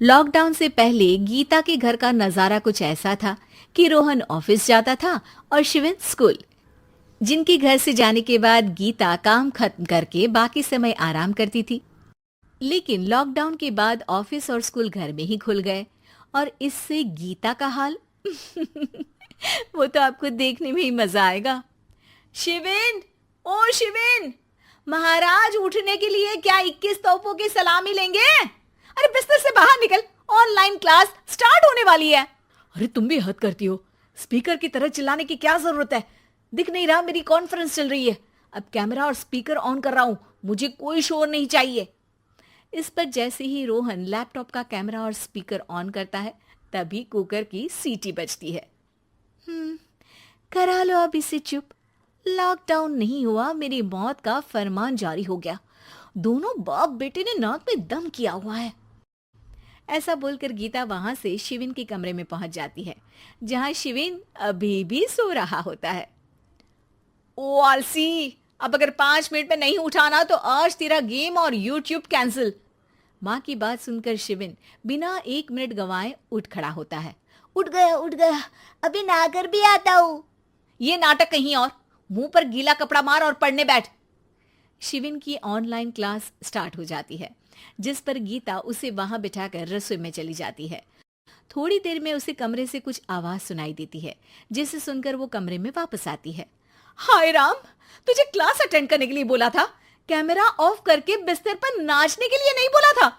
Lockdown से पहले गीता के घर का नजारा कुछ ऐसा था कि रोहन ऑफिस जाता था और शिविन स्कूल। जिनके घर से जाने के बाद गीता काम खत्म करके बाकी समय आराम करती थी। लेकिन लॉकडाउन के बाद ऑफिस और स्कूल घर में ही खुल गए और इससे गीता का हाल वो तो आपको देखने में ही मजा आएगा। शिविन, ओ शिविन, महाराज उठने के लिए क्या 21 तोपों की सलामी लेंगे? अरे बिस्तर से बाहर निकल, ऑनलाइन क्लास स्टार्ट होने वाली है। अरे तुम भी हद करती हो, स्पीकर की तरह चिल्लाने की क्या जरूरत है? दिख नहीं रहा मेरी कॉन्फ्रेंस चल रही है। अब कैमरा और स्पीकर ऑन कर रहा हूं, मुझे कोई शोर नहीं चाहिए। इस पर जैसे ही रोहन लैपटॉप का कैमरा और स्पीकर ऑन करता है तभी कुकर की सीटी बजती है। करा लो अब इसे चुप। लॉकडाउन नहीं हुआ, मेरी मौत का फरमान जारी हो गया। दोनों बाप बेटे ने नाक में दम किया हुआ है। ऐसा बोलकर गीता वहां से शिविन के कमरे में पहुंच जाती है, जहां शिविन अभी भी सो रहा होता है। ओ आलसी, अब अगर 5 मिनट में नहीं उठाना तो आज तेरा गेम और यूट्यूब कैंसिल। माँ की बात सुनकर शिविन बिना 1 मिनट गंवाए उठ खड़ा होता है। उठ गया, अभी नहाकर भी आता हूँ। ये नाटक कहीं और, मुंह पर गीला कपड़ा मार और पढ़ने बैठ। शिविन की ऑनलाइन क्लास स्टार्ट हो जाती है, जिस पर गीता उसे वहां बिठाकर रसोई में चली जाती है। थोड़ी देर में उसे कमरे से कुछ आवाज सुनाई देती है, जिसे सुनकर वो कमरे में वापस आती है। हाय राम, तुझे क्लास अटेंड करने के लिए बोला था, कैमरा ऑफ करके बिस्तर पर नाचने के लिए नहीं बोला था।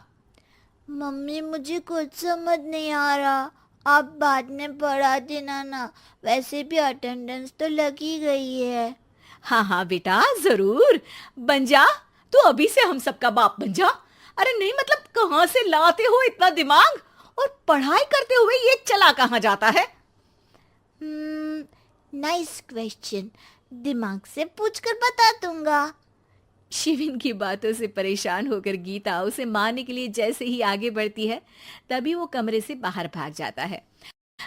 मम्मी मुझे कुछ समझ नहीं आ रहा, आप बाद में पढ़ा देना ना, वैसे भी अटेंडेंस तो लगी गई है। हाँ हाँ बेटा, जरूर बन जा। तू अभी से हम सबका बाप बन जा। अरे नहीं मतलब कहाँ से लाते हो इतना दिमाग, और पढ़ाई करते हुए ये चला कहाँ जाता है? नाइस क्वेश्चन, दिमाग से पूछकर बता दूंगा। शिविन की बातों से परेशान होकर गीता उसे मारने के लिए जैसे ही आगे बढ़ती है तभी वो कमरे से बाहर भाग जाता है।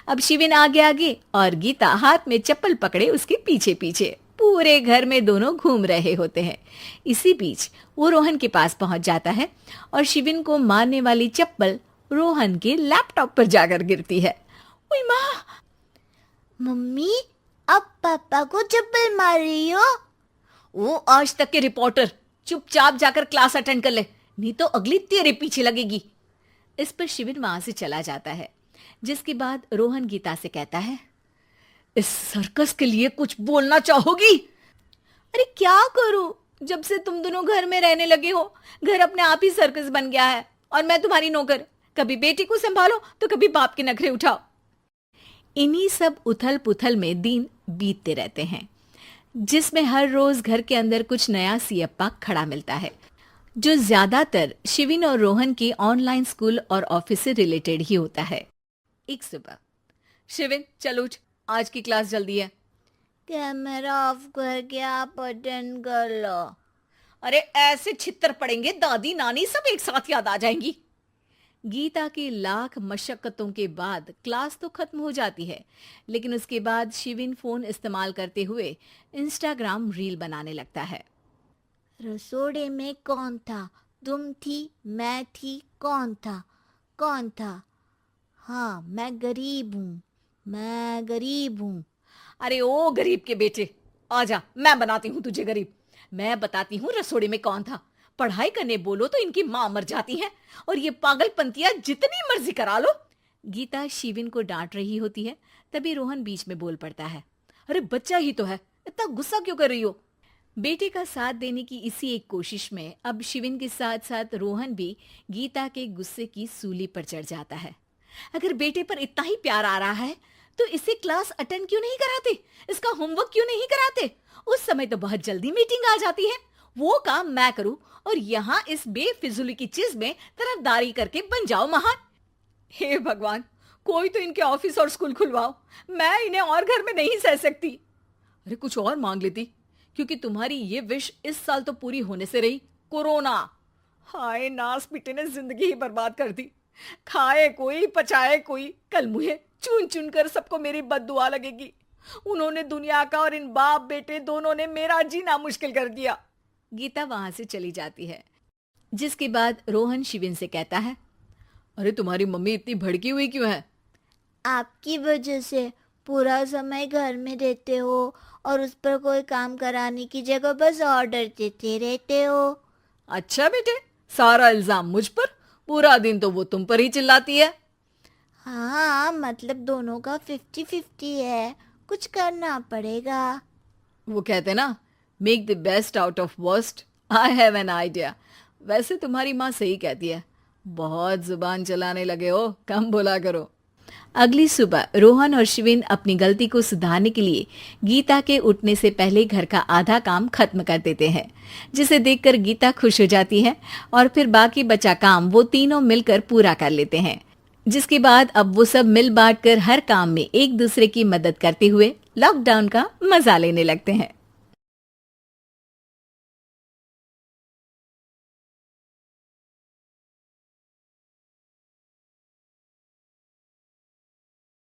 अब शिविन आगे आगे और गीता हाथ में चप्पल पकड़े उसके पीछे पीछे पूरे घर में दोनों घूम रहे होते हैं। इसी बीच वो रोहन के पास पहुंच जाता है और शिविन को मारने वाली चप्पल रोहन के लैपटॉप पर जाकर गिरती है। ओए माँ! मम्मी, अब पापा को चप्पल मार रही हो? वो आज तक के रिपोर्टर, चुपचाप जाकर क्लास अटेंड कर ले, नहीं तो अगली तेरे पीछे लगेगी। इस पर शिविन वहां से चला जाता है, जिसके बाद रोहन गीता से कहता है, इस सर्कस के लिए कुछ बोलना चाहोगी? अरे क्या करूं, जब से तुम दोनों घर में रहने लगे हो, घर अपने आप ही सर्कस बन गया है और मैं तुम्हारी नौकर। कभी बेटी को संभालो तो कभी बाप के नखरे उठाओ। इन्हीं सब उथल पुथल में दिन बीतते रहते हैं, जिसमें हर रोज घर के अंदर कुछ नया सियप्पा खड़ा मिलता है, जो ज्यादातर शिविन और रोहन के ऑनलाइन स्कूल और ऑफिस से रिलेटेड ही होता है। एक सुबह, शिविन चल उठ, आज की क्लास जल्दी है। कैमरा ऑफ करके आप अटेंड कर लो। अरे ऐसे छित्तर पड़ेंगे, दादी नानी सब एक साथ याद आ जाएंगी। गीता की लाख मशक्कतों के बाद क्लास तो खत्म हो जाती है, लेकिन उसके बाद शिविन फोन इस्तेमाल करते हुए इंस्टाग्राम रील बनाने लगता है। रसोड़े में कौन था? तुम थी, मैं थी, कौन था? कौन था? हाँ, मैं गरीब हूँ। अरे ओ गरीब के बेटे, आजा, मैं बनाती हूँ तुझे गरीब। मैं बताती हूँ रसोड़े में कौन था। पढ़ाई करने बोलो तो इनकी माँ मर जाती है, और ये पागलपंतियां जितनी मर्जी करा लो। गीता शिविन को डांट रही होती है, तभी रोहन बीच में बोल पड़ता है। अरे बच्चा ही तो है, इतना गुस्सा क्यों कर रही हो? बेटे का साथ देने की इसी एक कोशिश में अब शिविन के साथ साथ रोहन भी गीता के गुस्से की सूली पर चढ़ जाता है। अगर बेटे पर इतना ही प्यार आ रहा है तो इसे क्लास अटेंड क्यों नहीं कराते, इसका होमवर्क क्यों नहीं कराते? उस समय तो बहुत जल्दी मीटिंग आ जाती है, वो काम मैं करूं और यहाँ इस बेफिजुली की चीज में तरफदारी करके बन जाओ महान। हे भगवान, कोई तो इनके ऑफिस और स्कूल खुलवाओ, मैं इन्हें और घर में नहीं सह सकती। अरे कुछ और मांग लेती, क्योंकि तुम्हारी ये विश इस साल तो पूरी होने से रही, कोरोना। हाय नास बेटे ने जिंदगी ही बर्बाद कर दी। खाए कोई पचाए कोई, कल मुझे चुन चुन कर सबको मेरी बद्दुआ लगेगी। उन्होंने दुनिया का और इन बाप बेटे दोनों ने मेरा जीना मुश्किल कर दिया। गीता वहां से चली जाती है, जिसके बाद रोहन शिविन से कहता है, अरे तुम्हारी मम्मी इतनी भड़की हुई क्यों है? आपकी वजह से पूरा समय घर में रहते हो और उस पर कोई काम कराने की जगह बस ऑर्डर देते रहते हो। अच्छा बेटे, सारा इल्जाम मुझ पर? पूरा दिन तो वो तुम पर ही चिल्लाती है। हाँ, मतलब दोनों का 50-50 है, कुछ करना पड़ेगा। वो कहते ना, make the best out of worst. I have an idea. वैसे तुम्हारी माँ सही कहती है, बहुत जुबान चलाने लगे हो, कम बोला करो। अगली सुबह रोहन और शिविन अपनी गलती को सुधारने के लिए गीता के उठने से पहले घर का आधा काम खत्म कर देते हैं, जिसे देखकर गीता खुश हो जाती है और फिर बाकी बचा काम वो तीनों मिलकर पूरा कर लेते हैं। जिसके बाद अब वो सब मिल बांट कर हर काम में एक दूसरे की मदद करते हुए लॉकडाउन का मजा लेने लगते हैं।